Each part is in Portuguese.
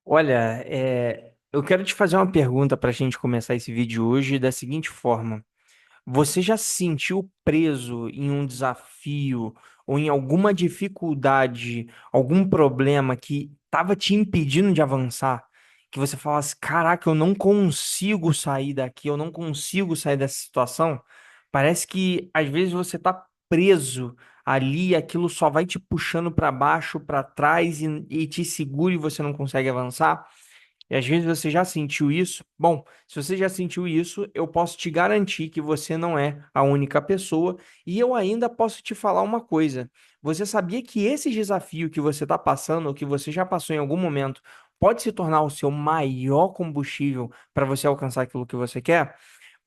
Olha, eu quero te fazer uma pergunta para a gente começar esse vídeo hoje da seguinte forma: você já se sentiu preso em um desafio ou em alguma dificuldade, algum problema que estava te impedindo de avançar? Que você falasse, caraca, eu não consigo sair daqui, eu não consigo sair dessa situação? Parece que às vezes você está preso ali, e aquilo só vai te puxando para baixo, para trás e te segura e você não consegue avançar. E às vezes você já sentiu isso. Bom, se você já sentiu isso, eu posso te garantir que você não é a única pessoa. E eu ainda posso te falar uma coisa. Você sabia que esse desafio que você está passando, ou que você já passou em algum momento, pode se tornar o seu maior combustível para você alcançar aquilo que você quer?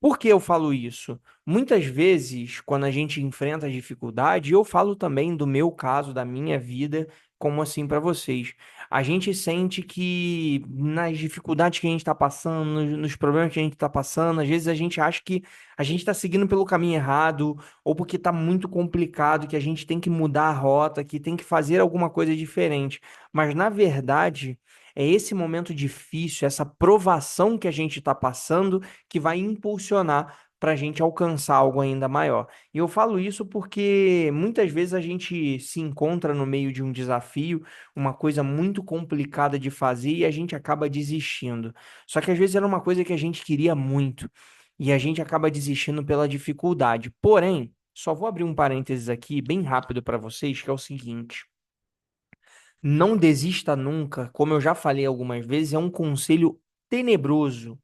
Por que eu falo isso? Muitas vezes, quando a gente enfrenta a dificuldade, eu falo também do meu caso, da minha vida, como assim para vocês. A gente sente que nas dificuldades que a gente está passando, nos problemas que a gente está passando, às vezes a gente acha que a gente está seguindo pelo caminho errado, ou porque está muito complicado, que a gente tem que mudar a rota, que tem que fazer alguma coisa diferente. Mas na verdade, é esse momento difícil, essa provação que a gente está passando que vai impulsionar para a gente alcançar algo ainda maior. E eu falo isso porque muitas vezes a gente se encontra no meio de um desafio, uma coisa muito complicada de fazer e a gente acaba desistindo. Só que às vezes era uma coisa que a gente queria muito e a gente acaba desistindo pela dificuldade. Porém, só vou abrir um parênteses aqui bem rápido para vocês, que é o seguinte: não desista nunca, como eu já falei algumas vezes, é um conselho tenebroso,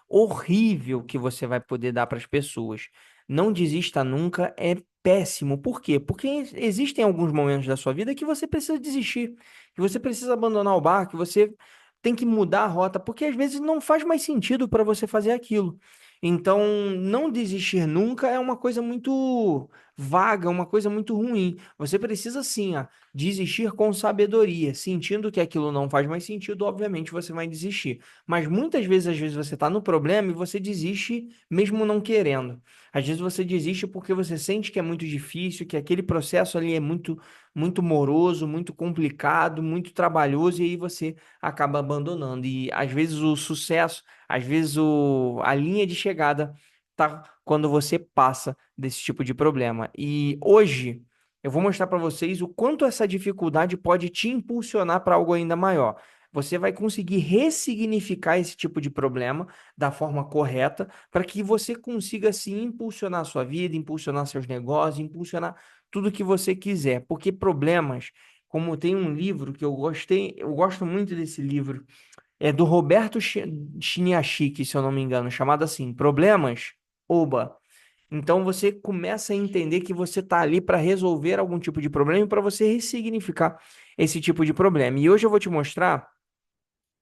horrível que você vai poder dar para as pessoas. Não desista nunca é péssimo. Por quê? Porque existem alguns momentos da sua vida que você precisa desistir, que você precisa abandonar o barco, que você tem que mudar a rota, porque às vezes não faz mais sentido para você fazer aquilo. Então, não desistir nunca é uma coisa muito vaga, uma coisa muito ruim. Você precisa sim, desistir com sabedoria, sentindo que aquilo não faz mais sentido, obviamente você vai desistir. Mas muitas vezes, às vezes você está no problema e você desiste mesmo não querendo. Às vezes você desiste porque você sente que é muito difícil, que aquele processo ali é muito moroso, muito complicado, muito trabalhoso, e aí você acaba abandonando. E às vezes o sucesso, às vezes a linha de chegada tá quando você passa desse tipo de problema. E hoje eu vou mostrar para vocês o quanto essa dificuldade pode te impulsionar para algo ainda maior. Você vai conseguir ressignificar esse tipo de problema da forma correta para que você consiga assim impulsionar a sua vida, impulsionar seus negócios, impulsionar tudo que você quiser. Porque problemas, como tem um livro que eu gostei, eu gosto muito desse livro, é do Roberto Chiniachiki, se eu não me engano, chamado assim, Problemas, Oba. Então você começa a entender que você está ali para resolver algum tipo de problema e para você ressignificar esse tipo de problema. E hoje eu vou te mostrar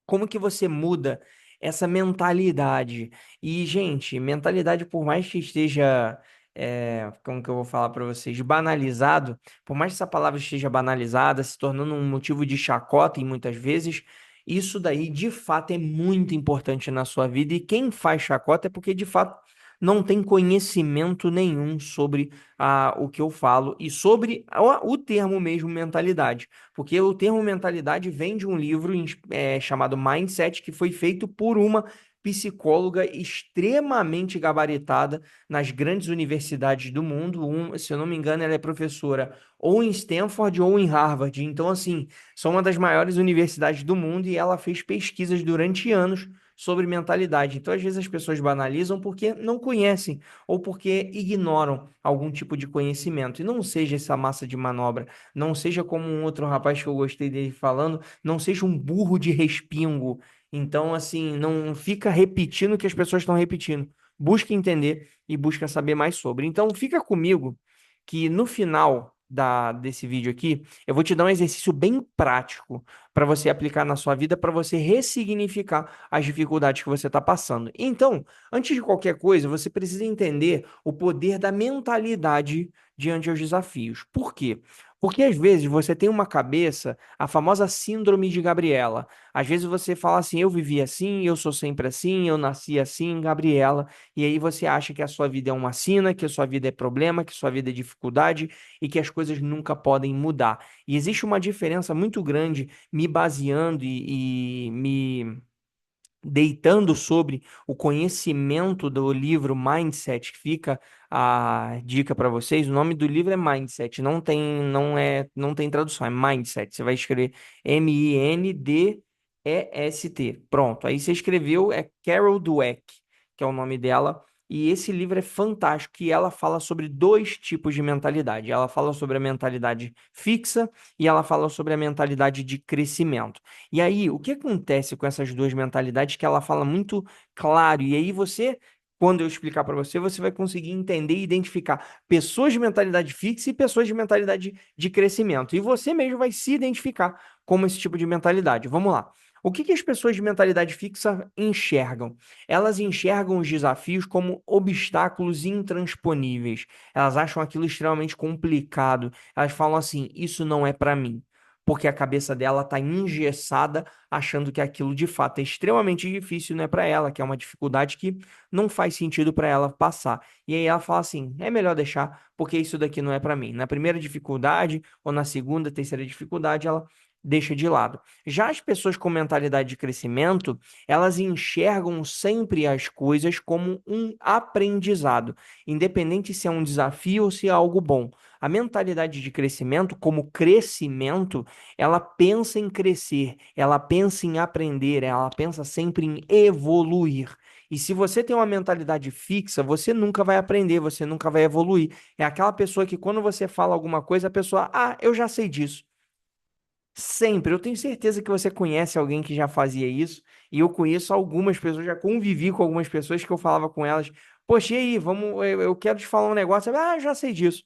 como que você muda essa mentalidade? E, gente, mentalidade, por mais que esteja, como que eu vou falar para vocês, banalizado, por mais que essa palavra esteja banalizada, se tornando um motivo de chacota em muitas vezes, isso daí, de fato, é muito importante na sua vida. E quem faz chacota é porque, de fato, não tem conhecimento nenhum sobre o que eu falo e sobre o termo mesmo mentalidade. Porque o termo mentalidade vem de um livro chamado Mindset, que foi feito por uma psicóloga extremamente gabaritada nas grandes universidades do mundo. Se eu não me engano, ela é professora ou em Stanford ou em Harvard. Então, assim, são uma das maiores universidades do mundo e ela fez pesquisas durante anos sobre mentalidade. Então, às vezes as pessoas banalizam porque não conhecem ou porque ignoram algum tipo de conhecimento. E não seja essa massa de manobra. Não seja como um outro rapaz que eu gostei dele falando, não seja um burro de respingo. Então, assim, não fica repetindo o que as pessoas estão repetindo. Busca entender e busca saber mais sobre. Então, fica comigo que no final desse vídeo aqui, eu vou te dar um exercício bem prático para você aplicar na sua vida, para você ressignificar as dificuldades que você está passando. Então, antes de qualquer coisa, você precisa entender o poder da mentalidade diante aos desafios. Por quê? Porque às vezes você tem uma cabeça, a famosa síndrome de Gabriela. Às vezes você fala assim, eu vivi assim, eu sou sempre assim, eu nasci assim, Gabriela. E aí você acha que a sua vida é uma sina, que a sua vida é problema, que a sua vida é dificuldade e que as coisas nunca podem mudar. E existe uma diferença muito grande me baseando e me deitando sobre o conhecimento do livro Mindset, que fica a dica para vocês. O nome do livro é Mindset, não tem tradução, é Mindset. Você vai escrever Mindest. Pronto. Aí você escreveu é Carol Dweck, que é o nome dela. E esse livro é fantástico, e ela fala sobre dois tipos de mentalidade. Ela fala sobre a mentalidade fixa e ela fala sobre a mentalidade de crescimento. E aí, o que acontece com essas duas mentalidades que ela fala muito claro? E aí você, quando eu explicar para você, você vai conseguir entender e identificar pessoas de mentalidade fixa e pessoas de mentalidade de crescimento. E você mesmo vai se identificar como esse tipo de mentalidade. Vamos lá. O que que as pessoas de mentalidade fixa enxergam? Elas enxergam os desafios como obstáculos intransponíveis. Elas acham aquilo extremamente complicado. Elas falam assim: isso não é para mim, porque a cabeça dela está engessada, achando que aquilo de fato é extremamente difícil, não é para ela, que é uma dificuldade que não faz sentido para ela passar. E aí ela fala assim: é melhor deixar, porque isso daqui não é para mim. Na primeira dificuldade, ou na segunda, terceira dificuldade, ela deixa de lado. Já as pessoas com mentalidade de crescimento, elas enxergam sempre as coisas como um aprendizado, independente se é um desafio ou se é algo bom. A mentalidade de crescimento, como crescimento, ela pensa em crescer, ela pensa em aprender, ela pensa sempre em evoluir. E se você tem uma mentalidade fixa, você nunca vai aprender, você nunca vai evoluir. É aquela pessoa que quando você fala alguma coisa, a pessoa, eu já sei disso. Sempre. Eu tenho certeza que você conhece alguém que já fazia isso. E eu conheço algumas pessoas, já convivi com algumas pessoas que eu falava com elas, poxa, e aí, eu quero te falar um negócio. Já sei disso.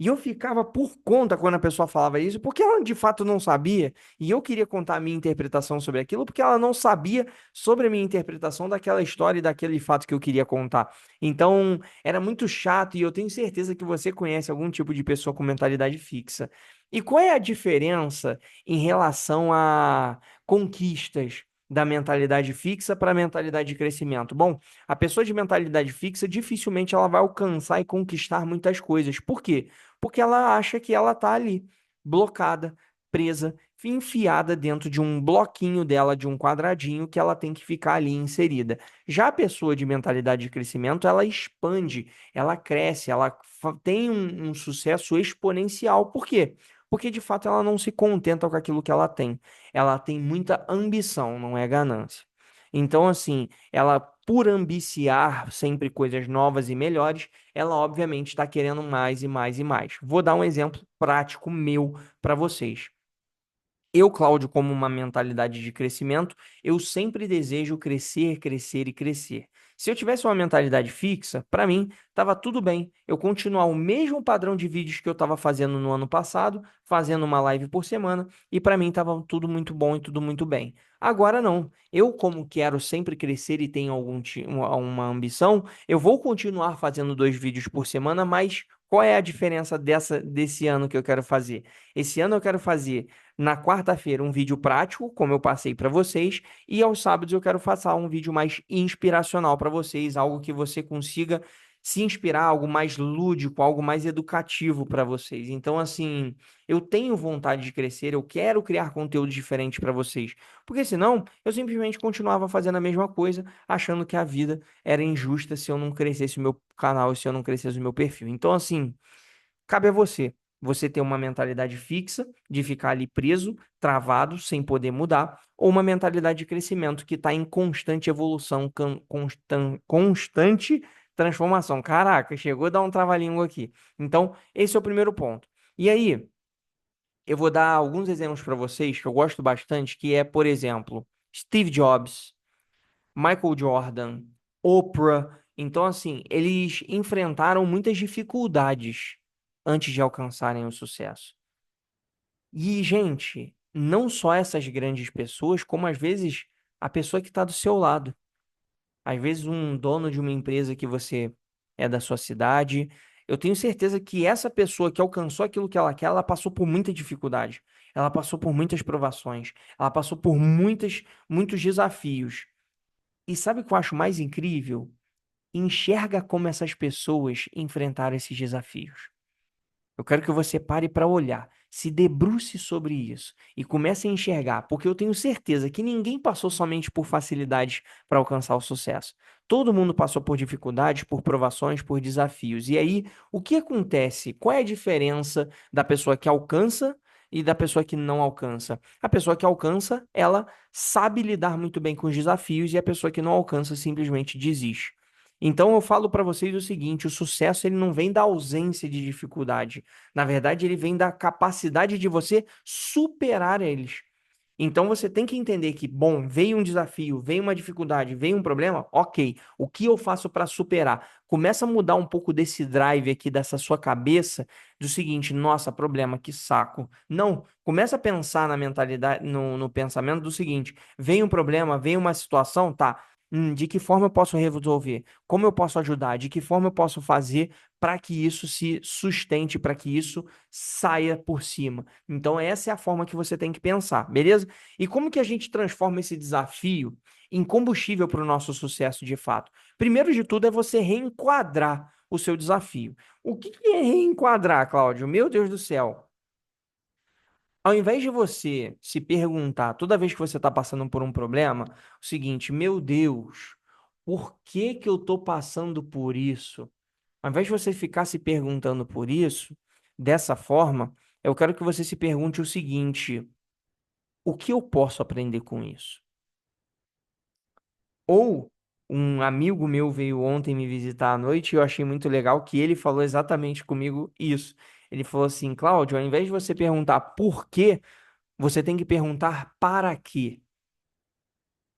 E eu ficava por conta quando a pessoa falava isso, porque ela de fato não sabia, e eu queria contar a minha interpretação sobre aquilo, porque ela não sabia sobre a minha interpretação daquela história e daquele fato que eu queria contar. Então, era muito chato, e eu tenho certeza que você conhece algum tipo de pessoa com mentalidade fixa. E qual é a diferença em relação a conquistas da mentalidade fixa para a mentalidade de crescimento? Bom, a pessoa de mentalidade fixa dificilmente ela vai alcançar e conquistar muitas coisas. Por quê? Porque ela acha que ela tá ali, blocada, presa, enfiada dentro de um bloquinho dela, de um quadradinho que ela tem que ficar ali inserida. Já a pessoa de mentalidade de crescimento, ela expande, ela cresce, ela tem um sucesso exponencial. Por quê? Porque de fato ela não se contenta com aquilo que ela tem. Ela tem muita ambição, não é ganância. Então, assim, ela, por ambiciar sempre coisas novas e melhores, ela obviamente está querendo mais e mais e mais. Vou dar um exemplo prático meu para vocês. Eu, Cláudio, como uma mentalidade de crescimento, eu sempre desejo crescer, crescer e crescer. Se eu tivesse uma mentalidade fixa, para mim, estava tudo bem. Eu continuar o mesmo padrão de vídeos que eu estava fazendo no ano passado, fazendo uma live por semana, e para mim estava tudo muito bom e tudo muito bem. Agora não. Eu, como quero sempre crescer e tenho uma ambição, eu vou continuar fazendo 2 vídeos por semana, mas qual é a diferença desse ano que eu quero fazer? Esse ano eu quero fazer na quarta-feira, um vídeo prático, como eu passei para vocês, e aos sábados eu quero passar um vídeo mais inspiracional para vocês, algo que você consiga se inspirar, algo mais lúdico, algo mais educativo para vocês. Então, assim, eu tenho vontade de crescer, eu quero criar conteúdo diferente para vocês, porque senão eu simplesmente continuava fazendo a mesma coisa, achando que a vida era injusta se eu não crescesse o meu canal, se eu não crescesse o meu perfil. Então, assim. Cabe a você. Você ter uma mentalidade fixa de ficar ali preso, travado, sem poder mudar, ou uma mentalidade de crescimento que está em constante evolução, constante transformação. Caraca, chegou a dar um trava-língua aqui. Então, esse é o primeiro ponto. E aí, eu vou dar alguns exemplos para vocês que eu gosto bastante, que é, por exemplo, Steve Jobs, Michael Jordan, Oprah. Então, assim, eles enfrentaram muitas dificuldades antes de alcançarem o sucesso. E, gente, não só essas grandes pessoas, como às vezes a pessoa que está do seu lado. Às vezes, um dono de uma empresa que você é da sua cidade. eu tenho certeza que essa pessoa que alcançou aquilo que ela quer, ela passou por muita dificuldade. Ela passou por muitas provações. Ela passou por muitos desafios. E sabe o que eu acho mais incrível? Enxerga como essas pessoas enfrentaram esses desafios. Eu quero que você pare para olhar, se debruce sobre isso e comece a enxergar, porque eu tenho certeza que ninguém passou somente por facilidades para alcançar o sucesso. Todo mundo passou por dificuldades, por provações, por desafios. E aí, o que acontece? Qual é a diferença da pessoa que alcança e da pessoa que não alcança? A pessoa que alcança, ela sabe lidar muito bem com os desafios e a pessoa que não alcança simplesmente desiste. Então eu falo para vocês o seguinte, o sucesso ele não vem da ausência de dificuldade. Na verdade, ele vem da capacidade de você superar eles. Então você tem que entender que, bom, veio um desafio, veio uma dificuldade, veio um problema, ok. O que eu faço para superar? Começa a mudar um pouco desse drive aqui dessa sua cabeça do seguinte, nossa, problema, que saco. Não, começa a pensar na mentalidade, no pensamento do seguinte, vem um problema, vem uma situação, tá? De que forma eu posso resolver? Como eu posso ajudar? De que forma eu posso fazer para que isso se sustente, para que isso saia por cima? Então, essa é a forma que você tem que pensar, beleza? E como que a gente transforma esse desafio em combustível para o nosso sucesso de fato? Primeiro de tudo é você reenquadrar o seu desafio. O que que é reenquadrar, Cláudio? Meu Deus do céu. Ao invés de você se perguntar toda vez que você está passando por um problema, o seguinte, meu Deus, por que que eu estou passando por isso? Ao invés de você ficar se perguntando por isso, dessa forma, eu quero que você se pergunte o seguinte: o que eu posso aprender com isso? Ou um amigo meu veio ontem me visitar à noite e eu achei muito legal que ele falou exatamente comigo isso. Ele falou assim, Cláudio, ao invés de você perguntar por quê, você tem que perguntar para quê.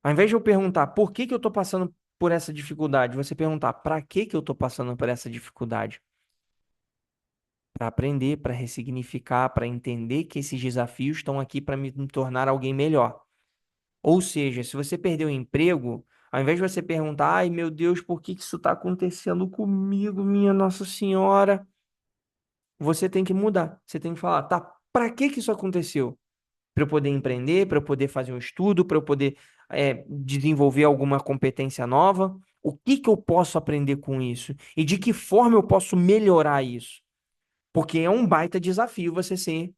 Ao invés de eu perguntar por que que eu estou passando por essa dificuldade, você perguntar para que que eu estou passando por essa dificuldade. Para aprender, para ressignificar, para entender que esses desafios estão aqui para me tornar alguém melhor. Ou seja, se você perdeu o emprego, ao invés de você perguntar, ai meu Deus, por que que isso está acontecendo comigo, minha Nossa Senhora? Você tem que mudar. Você tem que falar, tá, para que que isso aconteceu? Para eu poder empreender, para eu poder fazer um estudo, para eu poder desenvolver alguma competência nova? O que que eu posso aprender com isso? E de que forma eu posso melhorar isso? Porque é um baita desafio você ser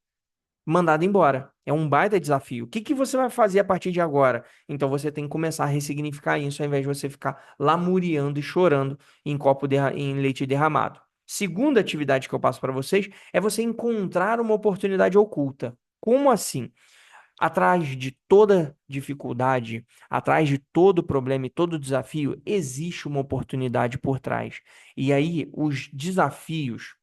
mandado embora. É um baita desafio. O que que você vai fazer a partir de agora? Então você tem que começar a ressignificar isso, ao invés de você ficar lamuriando e chorando em leite derramado. Segunda atividade que eu passo para vocês é você encontrar uma oportunidade oculta. Como assim? Atrás de toda dificuldade, atrás de todo problema e todo desafio, existe uma oportunidade por trás. E aí, os desafios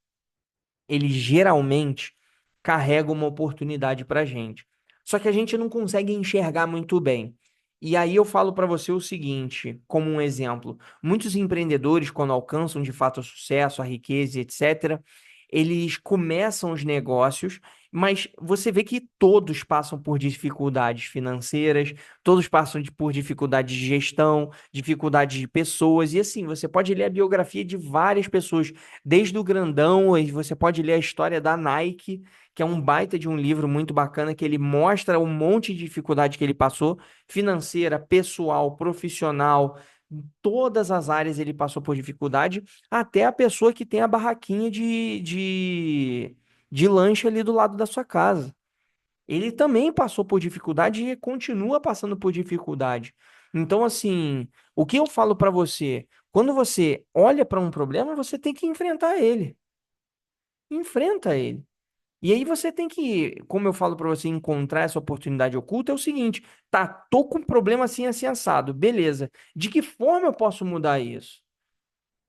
ele geralmente carrega uma oportunidade para a gente. Só que a gente não consegue enxergar muito bem. E aí eu falo para você o seguinte, como um exemplo, muitos empreendedores, quando alcançam de fato o sucesso, a riqueza, etc., eles começam os negócios, mas você vê que todos passam por dificuldades financeiras, todos passam por dificuldades de gestão, dificuldades de pessoas, e assim, você pode ler a biografia de várias pessoas desde o grandão, e você pode ler a história da Nike, que é um baita de um livro muito bacana, que ele mostra um monte de dificuldade que ele passou, financeira, pessoal, profissional, em todas as áreas ele passou por dificuldade, até a pessoa que tem a barraquinha de lanche ali do lado da sua casa. Ele também passou por dificuldade e continua passando por dificuldade. Então, assim, o que eu falo para você? Quando você olha para um problema, você tem que enfrentar ele. Enfrenta ele. E aí você tem que, como eu falo para você, encontrar essa oportunidade oculta, é o seguinte, tá, tô com um problema assim, assim, assado, beleza. De que forma eu posso mudar isso?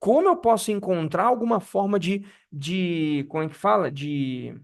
Como eu posso encontrar alguma forma como é que fala? De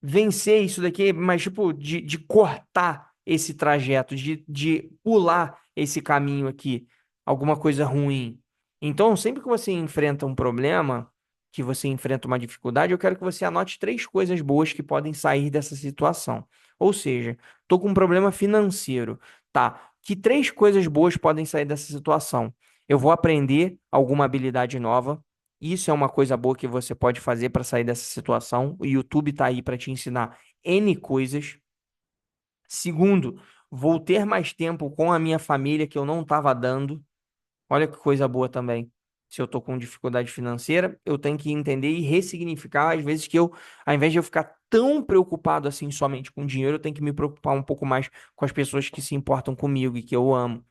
vencer isso daqui, mas tipo, de cortar esse trajeto, de pular esse caminho aqui, alguma coisa ruim. Então, sempre que você enfrenta um problema, que você enfrenta uma dificuldade, eu quero que você anote três coisas boas que podem sair dessa situação. Ou seja, tô com um problema financeiro, tá? Que três coisas boas podem sair dessa situação? Eu vou aprender alguma habilidade nova, Isso é uma coisa boa que você pode fazer para sair dessa situação. O YouTube tá aí para te ensinar N coisas. Segundo, vou ter mais tempo com a minha família que eu não estava dando. Olha que coisa boa também. Se eu tô com dificuldade financeira, eu tenho que entender e ressignificar, às vezes que eu, ao invés de eu ficar tão preocupado assim somente com dinheiro, eu tenho que me preocupar um pouco mais com as pessoas que se importam comigo e que eu amo.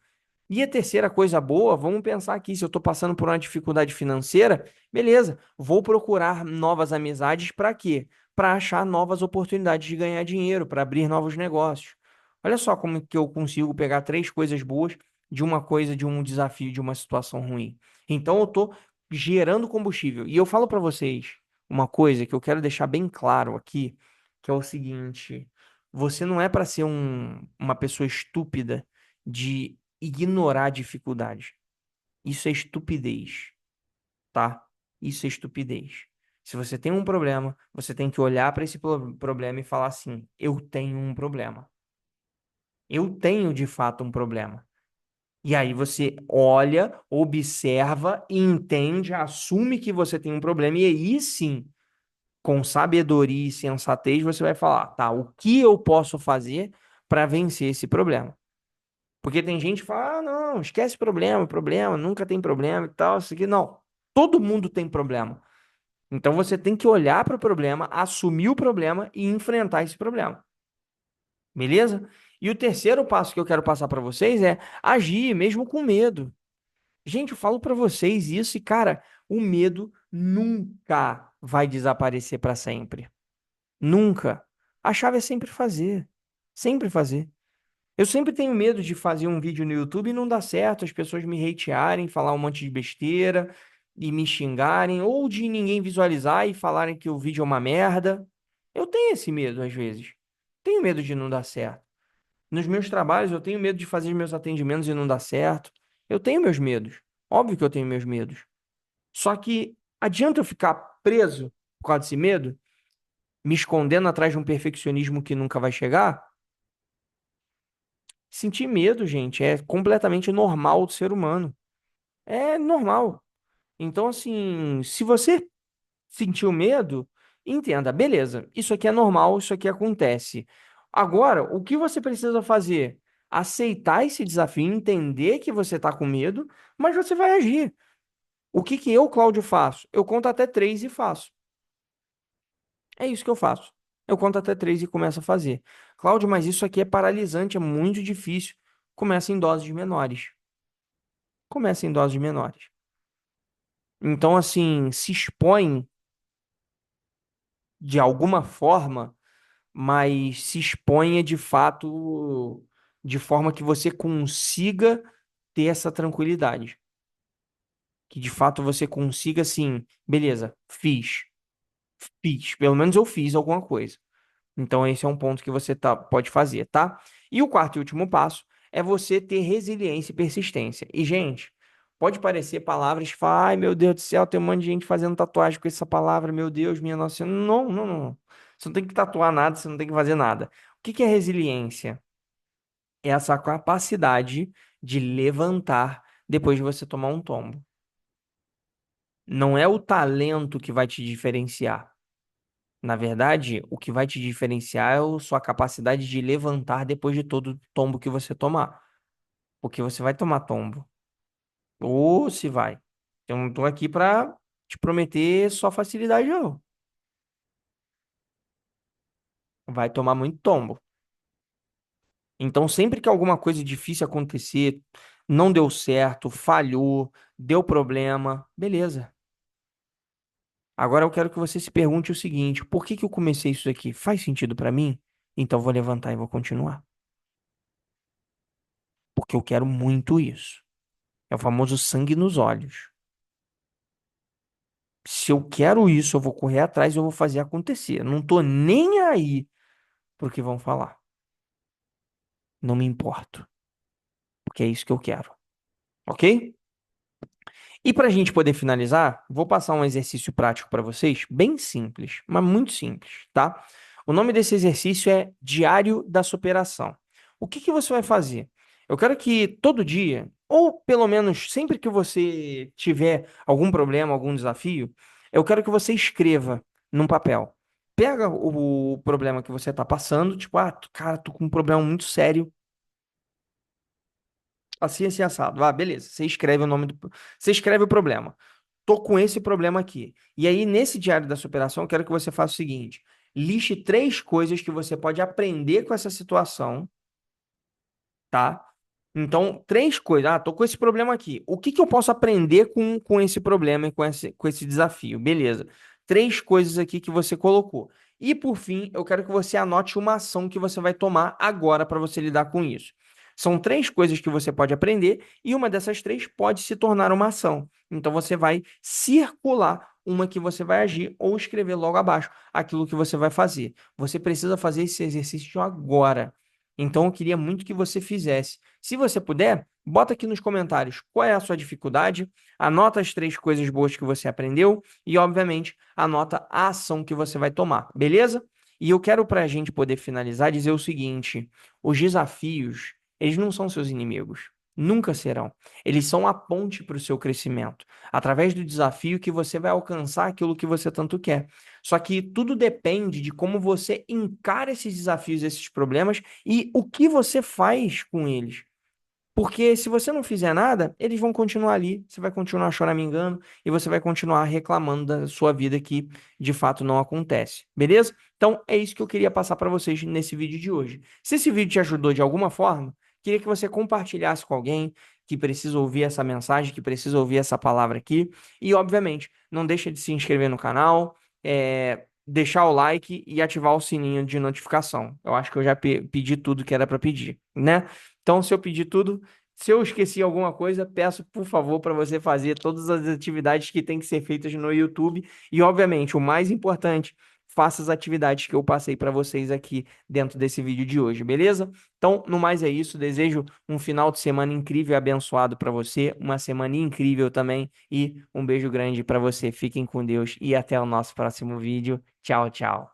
E a terceira coisa boa, vamos pensar aqui, se eu estou passando por uma dificuldade financeira, beleza, vou procurar novas amizades para quê? Para achar novas oportunidades de ganhar dinheiro, para abrir novos negócios. Olha só como que eu consigo pegar três coisas boas de uma coisa, de um desafio, de uma situação ruim. Então eu estou gerando combustível. E eu falo para vocês uma coisa que eu quero deixar bem claro aqui, que é o seguinte: você não é para ser uma pessoa estúpida de ignorar a dificuldade. Isso é estupidez, tá? Isso é estupidez. Se você tem um problema, você tem que olhar para esse problema e falar assim: eu tenho um problema. Eu tenho de fato um problema. E aí você olha, observa, entende, assume que você tem um problema, e aí sim, com sabedoria e sensatez, você vai falar: tá, o que eu posso fazer para vencer esse problema? Porque tem gente que fala, ah, não, esquece problema, problema, nunca tem problema e tal, isso aqui. Não, todo mundo tem problema. Então você tem que olhar para o problema, assumir o problema e enfrentar esse problema. Beleza? E o terceiro passo que eu quero passar para vocês é agir mesmo com medo. Gente, eu falo para vocês isso e, cara, o medo nunca vai desaparecer para sempre. Nunca. A chave é sempre fazer. Sempre fazer. Eu sempre tenho medo de fazer um vídeo no YouTube e não dar certo, as pessoas me hatearem, falar um monte de besteira e me xingarem, ou de ninguém visualizar e falarem que o vídeo é uma merda. Eu tenho esse medo às vezes. Tenho medo de não dar certo. Nos meus trabalhos, eu tenho medo de fazer meus atendimentos e não dar certo. Eu tenho meus medos. Óbvio que eu tenho meus medos. Só que adianta eu ficar preso por causa desse medo, me escondendo atrás de um perfeccionismo que nunca vai chegar? Sentir medo, gente, é completamente normal do ser humano. É normal. Então, assim, se você sentiu medo, entenda, beleza, isso aqui é normal, isso aqui acontece. Agora, o que você precisa fazer? Aceitar esse desafio, entender que você está com medo, mas você vai agir. O que que eu, Cláudio, faço? Eu conto até três e faço. É isso que eu faço. Eu conto até três e começo a fazer. Cláudio, mas isso aqui é paralisante, é muito difícil. Começa em doses menores. Começa em doses menores. Então, assim, se expõe de alguma forma, mas se exponha de fato de forma que você consiga ter essa tranquilidade. Que de fato você consiga, assim, beleza, fiz. Pelo menos eu fiz alguma coisa. Então, esse é um ponto que você pode fazer, tá? E o quarto e último passo é você ter resiliência e persistência. E, gente, pode parecer palavras que falam, ai meu Deus do céu, tem um monte de gente fazendo tatuagem com essa palavra, meu Deus, minha nossa Senhora. Não, não, não. Não. Você não tem que tatuar nada, você não tem que fazer nada. O que que é resiliência? É essa capacidade de levantar depois de você tomar um tombo. Não é o talento que vai te diferenciar. Na verdade, o que vai te diferenciar é a sua capacidade de levantar depois de todo tombo que você tomar. Porque você vai tomar tombo. Ou se vai. Eu não tô aqui pra te prometer só facilidade, não. Vai tomar muito tombo. Então, sempre que alguma coisa difícil acontecer, não deu certo, falhou, deu problema, beleza. Agora eu quero que você se pergunte o seguinte: por que que eu comecei isso aqui? Faz sentido pra mim? Então eu vou levantar e vou continuar. Porque eu quero muito isso. É o famoso sangue nos olhos. Se eu quero isso, eu vou correr atrás e eu vou fazer acontecer. Eu não tô nem aí pro que vão falar. Não me importo, porque é isso que eu quero. Ok? E para a gente poder finalizar, vou passar um exercício prático para vocês, bem simples, mas muito simples, tá? O nome desse exercício é Diário da Superação. O que que você vai fazer? Eu quero que todo dia, ou pelo menos sempre que você tiver algum problema, algum desafio, eu quero que você escreva num papel. Pega o problema que você está passando, tipo, cara, tô com um problema muito sério, assim, assado. Ah, beleza. Você escreve o nome do. Você escreve o problema. Tô com esse problema aqui. E aí, nesse diário da superação, eu quero que você faça o seguinte: liste três coisas que você pode aprender com essa situação, tá? Então, três coisas. Ah, tô com esse problema aqui. O que que eu posso aprender com esse problema e com esse desafio? Beleza. Três coisas aqui que você colocou. E por fim, eu quero que você anote uma ação que você vai tomar agora para você lidar com isso. São três coisas que você pode aprender e uma dessas três pode se tornar uma ação. Então você vai circular uma que você vai agir ou escrever logo abaixo aquilo que você vai fazer. Você precisa fazer esse exercício agora. Então eu queria muito que você fizesse. Se você puder, bota aqui nos comentários qual é a sua dificuldade, anota as três coisas boas que você aprendeu e, obviamente, anota a ação que você vai tomar, beleza? E eu quero, para a gente poder finalizar, dizer o seguinte: os desafios, eles não são seus inimigos. Nunca serão. Eles são a ponte para o seu crescimento. Através do desafio que você vai alcançar aquilo que você tanto quer. Só que tudo depende de como você encara esses desafios, esses problemas e o que você faz com eles. Porque se você não fizer nada, eles vão continuar ali, você vai continuar choramingando e você vai continuar reclamando da sua vida que de fato não acontece, beleza? Então é isso que eu queria passar para vocês nesse vídeo de hoje. Se esse vídeo te ajudou de alguma forma, queria que você compartilhasse com alguém que precisa ouvir essa mensagem, que precisa ouvir essa palavra aqui. E, obviamente, não deixa de se inscrever no canal, deixar o like e ativar o sininho de notificação. Eu acho que eu já pedi tudo que era para pedir, né? Então, se eu pedir tudo, se eu esqueci alguma coisa, peço por favor para você fazer todas as atividades que têm que ser feitas no YouTube. E, obviamente, o mais importante, faça as atividades que eu passei para vocês aqui dentro desse vídeo de hoje, beleza? Então, no mais é isso. Desejo um final de semana incrível e abençoado para você, uma semana incrível também. E um beijo grande para você. Fiquem com Deus e até o nosso próximo vídeo. Tchau, tchau.